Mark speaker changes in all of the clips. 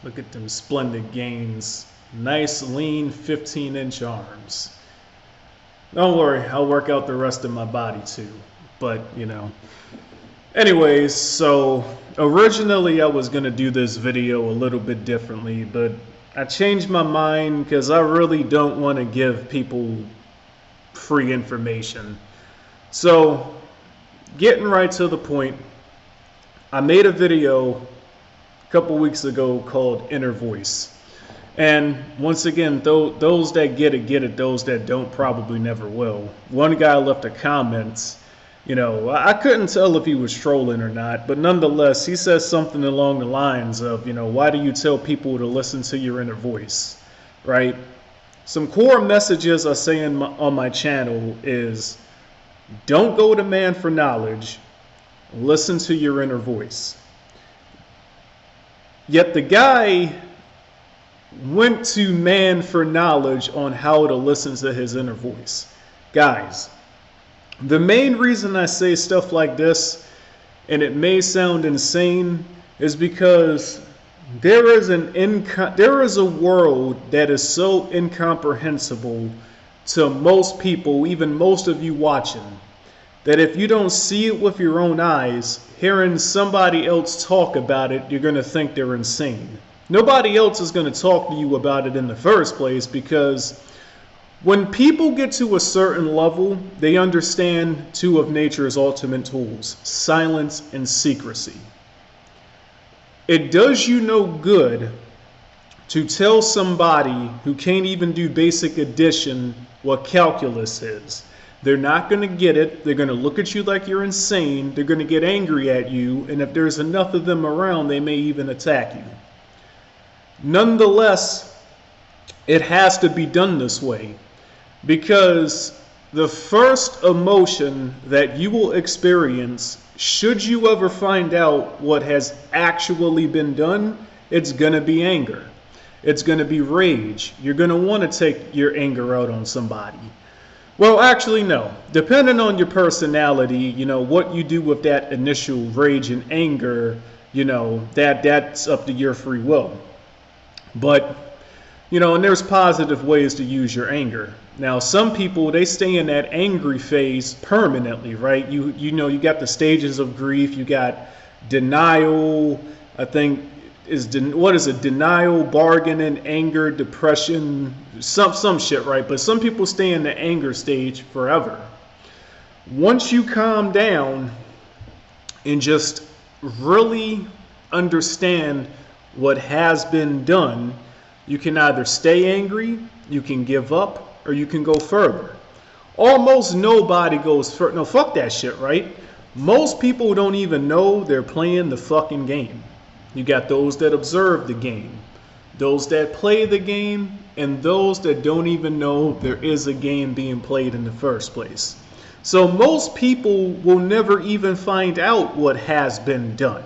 Speaker 1: Look at them splendid gains. Nice, lean 15-inch arms. Don't worry, I'll work out the rest of my body too. But, Anyways, so originally I was going to do this video a little bit differently, but I changed my mind because I really don't want to give people free information. So, getting right to the point, I made a video a couple weeks ago called Inner Voice. And once again, those that get it, those that don't probably never will. One guy left a comment, I couldn't tell if he was trolling or not, but nonetheless, he says something along the lines of, why do you tell people to listen to your inner voice, right? Some core messages I say on my channel is, don't go to man for knowledge, listen to your inner voice. Yet the guy went to man for knowledge on how to listen to his inner voice. Guys, the main reason I say stuff like this, and it may sound insane, is because there is a world that is so incomprehensible to most people, even most of you watching, that if you don't see it with your own eyes, hearing somebody else talk about it, you're going to think they're insane. Nobody else is going to talk to you about it in the first place, because when people get to a certain level, they understand two of nature's ultimate tools, silence and secrecy. It does you no good to tell somebody who can't even do basic addition what calculus is. They're not going to get it. They're going to look at you like you're insane. They're going to get angry at you. And if there's enough of them around, they may even attack you. Nonetheless, it has to be done this way, because the first emotion that you will experience, should you ever find out what has actually been done, it's going to be anger. It's going to be rage. You're going to want to take your anger out on somebody. Well, actually, no. Depending on your personality, what you do with that initial rage and anger, that's up to your free will. But, and there's positive ways to use your anger. Now, some people, they stay in that angry phase permanently, right? You got the stages of grief. You got denial, I think, what is it? Denial, bargaining, anger, depression, some shit, right? But some people stay in the anger stage forever. Once you calm down and just really understand what has been done, you can either stay angry, you can give up, or you can go further. Almost nobody goes further. No, fuck that shit, right? Most people don't even know they're playing the fucking game. You got those that observe the game, those that play the game, and those that don't even know there is a game being played in the first place. So most people will never even find out what has been done.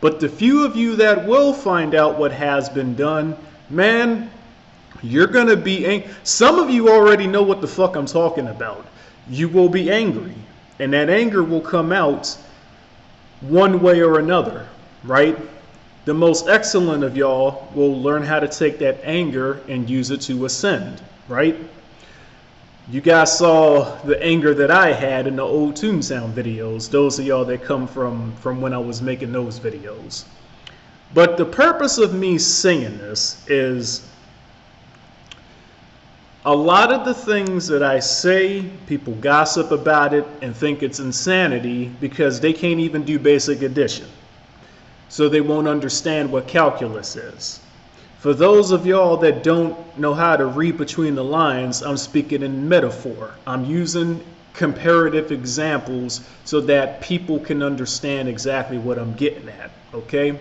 Speaker 1: But the few of you that will find out what has been done, man, you're going to be angry. Some of you already know what the fuck I'm talking about. You will be angry, and that anger will come out one way or another, right? The most excellent of y'all will learn how to take that anger and use it to ascend, right? You guys saw the anger that I had in the old Toontown videos. Those of y'all that come from when I was making those videos. But the purpose of me saying this is, a lot of the things that I say, people gossip about it and think it's insanity because they can't even do basic addition. So they won't understand what calculus is. For those of y'all that don't know how to read between the lines, I'm speaking in metaphor. I'm using comparative examples so that people can understand exactly what I'm getting at, okay?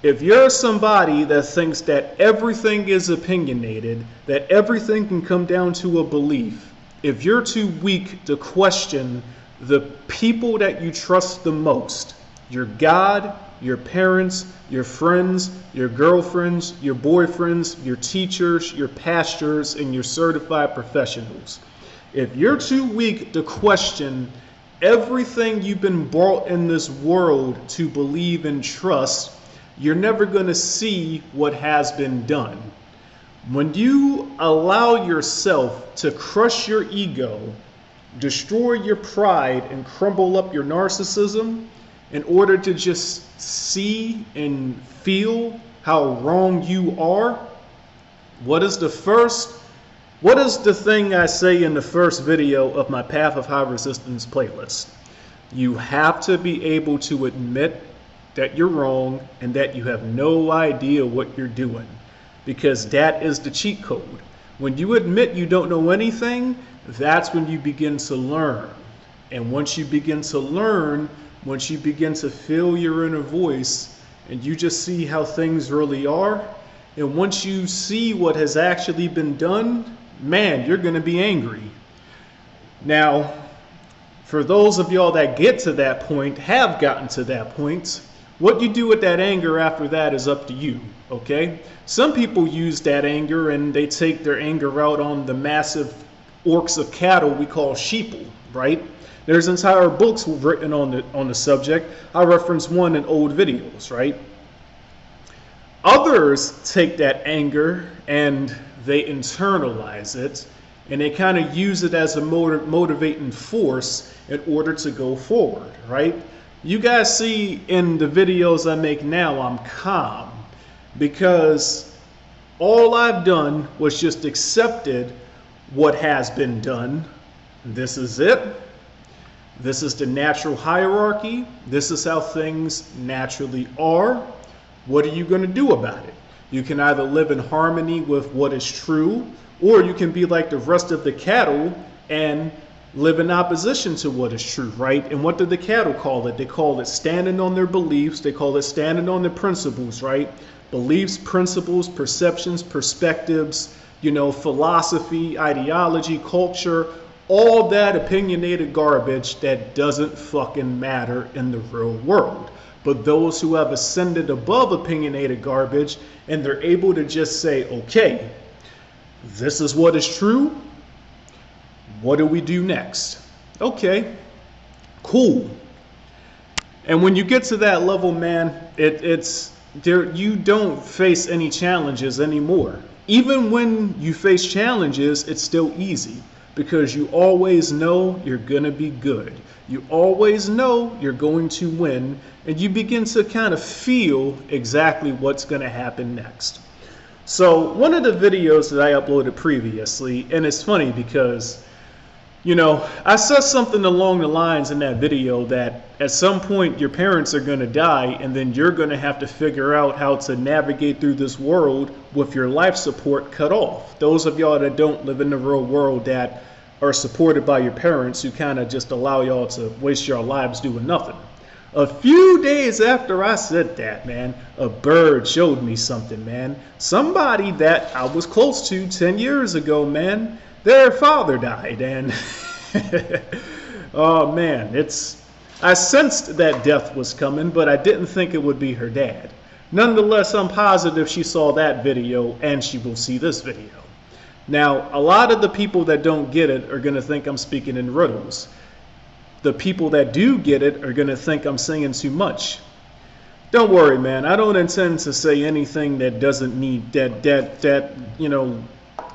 Speaker 1: If you're somebody that thinks that everything is opinionated, that everything can come down to a belief, if you're too weak to question the people that you trust the most, your God, your parents, your friends, your girlfriends, your boyfriends, your teachers, your pastors, and your certified professionals. If you're too weak to question everything you've been brought in this world to believe and trust, you're never going to see what has been done. When you allow yourself to crush your ego, destroy your pride, and crumble up your narcissism in order to just see and feel how wrong you are, what is the thing I say in the first video of my Path of High Resistance playlist? You have to be able to admit that you're wrong and that you have no idea what you're doing, because that is the cheat code. When you admit you don't know anything, that's when you begin to learn. And once you begin to learn, once you begin to feel your inner voice and you just see how things really are, and once you see what has actually been done, man, you're going to be angry. Now, for those of y'all that get to that point, have gotten to that point, what you do with that anger after that is up to you, okay? Some people use that anger and they take their anger out on the massive orcs of cattle we call sheeple, right? There's entire books written on the subject. I reference one in old videos, right? Others take that anger and they internalize it, and they kind of use it as a motivating force in order to go forward, right? You guys see in the videos I make now, I'm calm because all I've done was just accepted what has been done. This is it. This is the natural hierarchy. This is how things naturally are. What are you going to do about it? You can either live in harmony with what is true, or you can be like the rest of the cattle and live in opposition to what is true, right? And what do the cattle call it? They call it standing on their beliefs. They call it standing on their principles, right? Beliefs, principles, perceptions, perspectives, philosophy, ideology, culture, all that opinionated garbage that doesn't fucking matter in the real world. But those who have ascended above opinionated garbage and they're able to just say, okay, this is what is true. What do we do next? Okay, cool. And when you get to that level, man, it's there. You don't face any challenges anymore. Even when you face challenges, it's still easy because you always know you're gonna be good. You always know you're going to win, and you begin to kind of feel exactly what's gonna happen next. So one of the videos that I uploaded previously, and it's funny because I said something along the lines in that video that at some point your parents are going to die, and then you're going to have to figure out how to navigate through this world with your life support cut off. Those of y'all that don't live in the real world that are supported by your parents who kind of just allow y'all to waste your lives doing nothing. A few days after I said that, man, a bird showed me something, man. Somebody that I was close to 10 years ago, man. Their father died, and oh man, I sensed that death was coming, but I didn't think it would be her dad. Nonetheless, I'm positive she saw that video and she will see this video. Now, a lot of the people that don't get it are going to think I'm speaking in riddles. The people that do get it are going to think I'm saying too much. Don't worry, man. I don't intend to say anything that doesn't need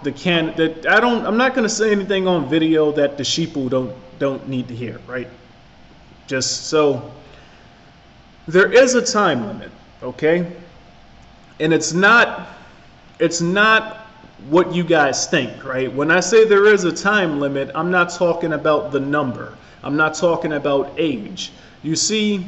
Speaker 1: I'm not going to say anything on video that the sheeple don't need to hear, right? Just so there is a time limit, okay? And it's not what you guys think, right? When I say there is a time limit, I'm not talking about the number. I'm not talking about age. You see,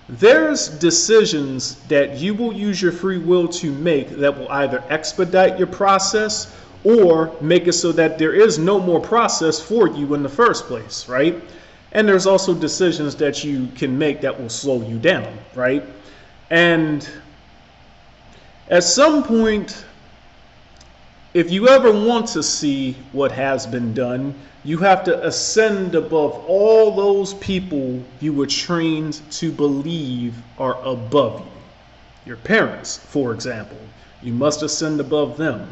Speaker 1: there's decisions that you will use your free will to make that will either expedite your process or make it so that there is no more process for you in the first place, right? And there's also decisions that you can make that will slow you down, right? And at some point, if you ever want to see what has been done, you have to ascend above all those people you were trained to believe are above you. Your parents, for example, you must ascend above them.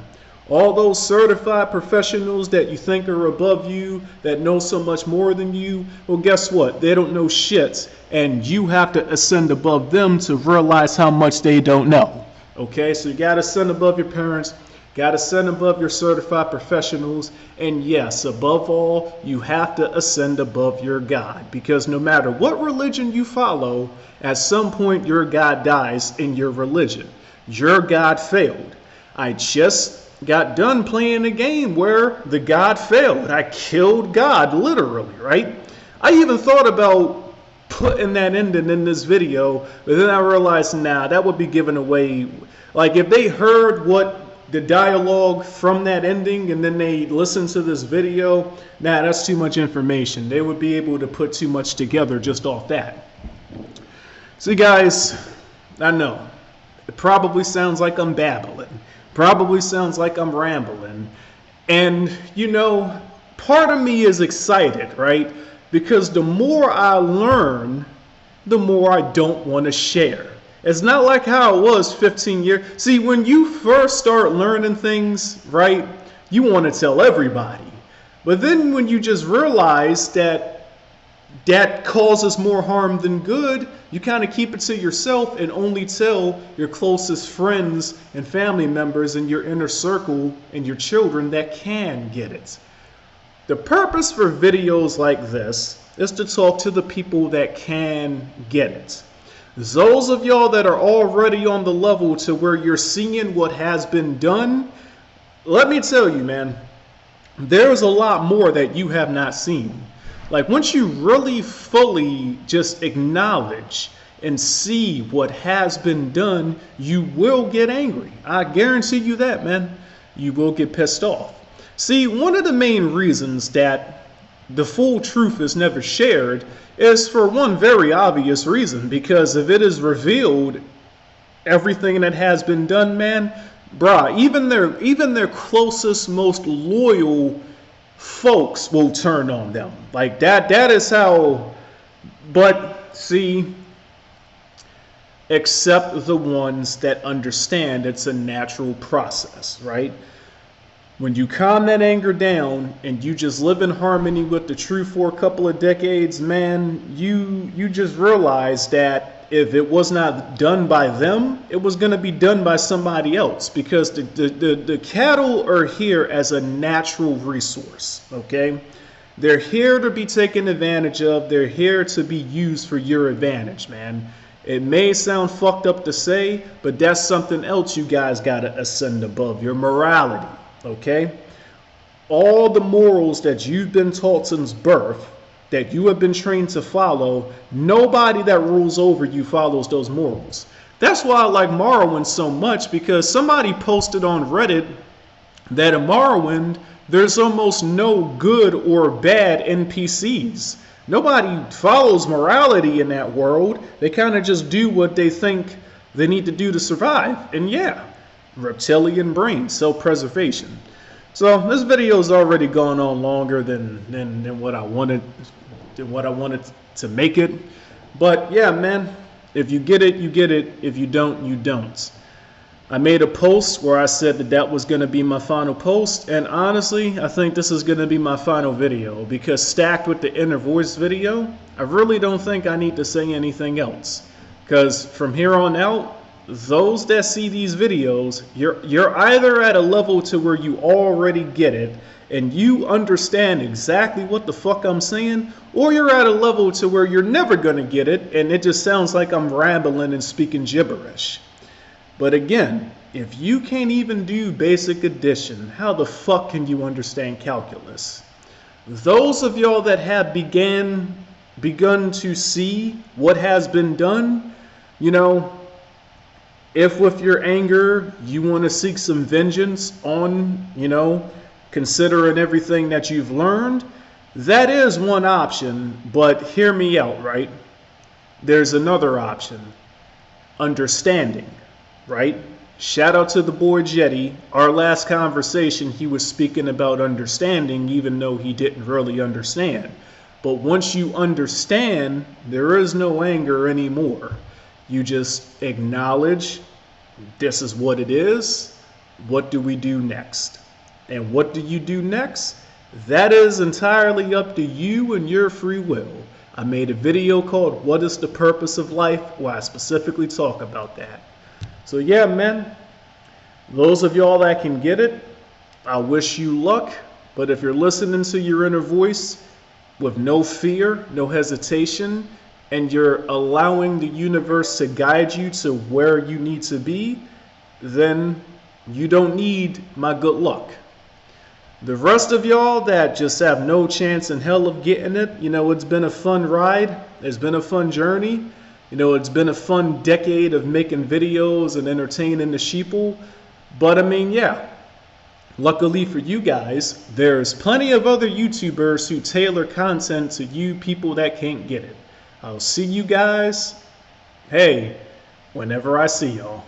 Speaker 1: All those certified professionals that you think are above you, that know so much more than you, well, guess what? They don't know shit, and you have to ascend above them to realize how much they don't know. Okay, so you gotta ascend above your parents, gotta ascend above your certified professionals, and yes, above all, you have to ascend above your God, because no matter what religion you follow, at some point your God dies in your religion. Your God failed. I just got done playing a game where the God failed. I killed God, literally, right? I even thought about putting that ending in this video, but then I realized, nah, that would be giving away. Like, if they heard what the dialogue from that ending and then they listened to this video, nah, that's too much information. They would be able to put too much together just off that. See, guys, I know it probably sounds like I'm babbling. Probably sounds like I'm rambling. And, you know, part of me is excited, right? Because the more I learn, the more I don't want to share. It's not like how it was 15 years. See, when you first start learning things, right, you want to tell everybody. But then when you just realize that that causes more harm than good, you kind of keep it to yourself and only tell your closest friends and family members in your inner circle and your children that can get it. The purpose for videos like this is to talk to the people that can get it. Those of y'all that are already on the level to where you're seeing what has been done, let me tell you, man, there's a lot more that you have not seen. Like, once you really fully just acknowledge and see what has been done, you will get angry. I guarantee you that, man. You will get pissed off. See, one of the main reasons that the full truth is never shared is for one very obvious reason, because if it is revealed everything that has been done, man, bruh, even their closest, most loyal folks will turn on them. Like that is how. But see, except the ones that understand it's a natural process, right? When you calm that anger down and you just live in harmony with the truth for a couple of decades, man, you just realize that if it was not done by them, it was going to be done by somebody else, because the cattle are here as a natural resource, okay? They're here to be taken advantage of. They're here to be used for your advantage, man. It may sound fucked up to say, but that's something else you guys got to ascend above, your morality, okay? All the morals that you've been taught since birth, that you have been trained to follow, nobody that rules over you follows those morals. That's why I like Morrowind so much, because somebody posted on Reddit that in Morrowind, there's almost no good or bad NPCs. Nobody follows morality in that world. They kind of just do what they think they need to do to survive. And yeah, reptilian brain, self-preservation. So this video's already gone on longer than what I wanted to make it. But yeah, man, if you get it, you get it. If you don't, you don't. I made a post where I said that was going to be my final post, and honestly, I think this is going to be my final video, because stacked with the inner voice video, I really don't think I need to say anything else. Because from here on out, those that see these videos, you're either at a level to where you already get it and you understand exactly what the fuck I'm saying, or you're at a level to where you're never going to get it and it just sounds like I'm rambling and speaking gibberish. But again, if you can't even do basic addition, how the fuck can you understand calculus? Those of y'all that have begun to see what has been done, you know, if with your anger you want to seek some vengeance on, you know, considering everything that you've learned, that is one option. But hear me out, right? There's another option. Understanding, right? Shout out to the boy Jetty. Our last conversation, he was speaking about understanding, even though he didn't really understand. But once you understand, there is no anger anymore. You just acknowledge this is what it is. what do we do next? And what do you do next? That is entirely up to you and your free will. I made a video called What is the Purpose of Life, where I specifically talk about that. So yeah, man, those of y'all that can get it, I wish you luck. But if you're listening to your inner voice with no fear, no hesitation, and you're allowing the universe to guide you to where you need to be, then you don't need my good luck. The rest of y'all that just have no chance in hell of getting it, it's been a fun ride. It's been a fun journey. It's been a fun decade of making videos and entertaining the sheeple. But yeah, luckily for you guys, there's plenty of other YouTubers who tailor content to you people that can't get it. I'll see you guys, whenever I see y'all.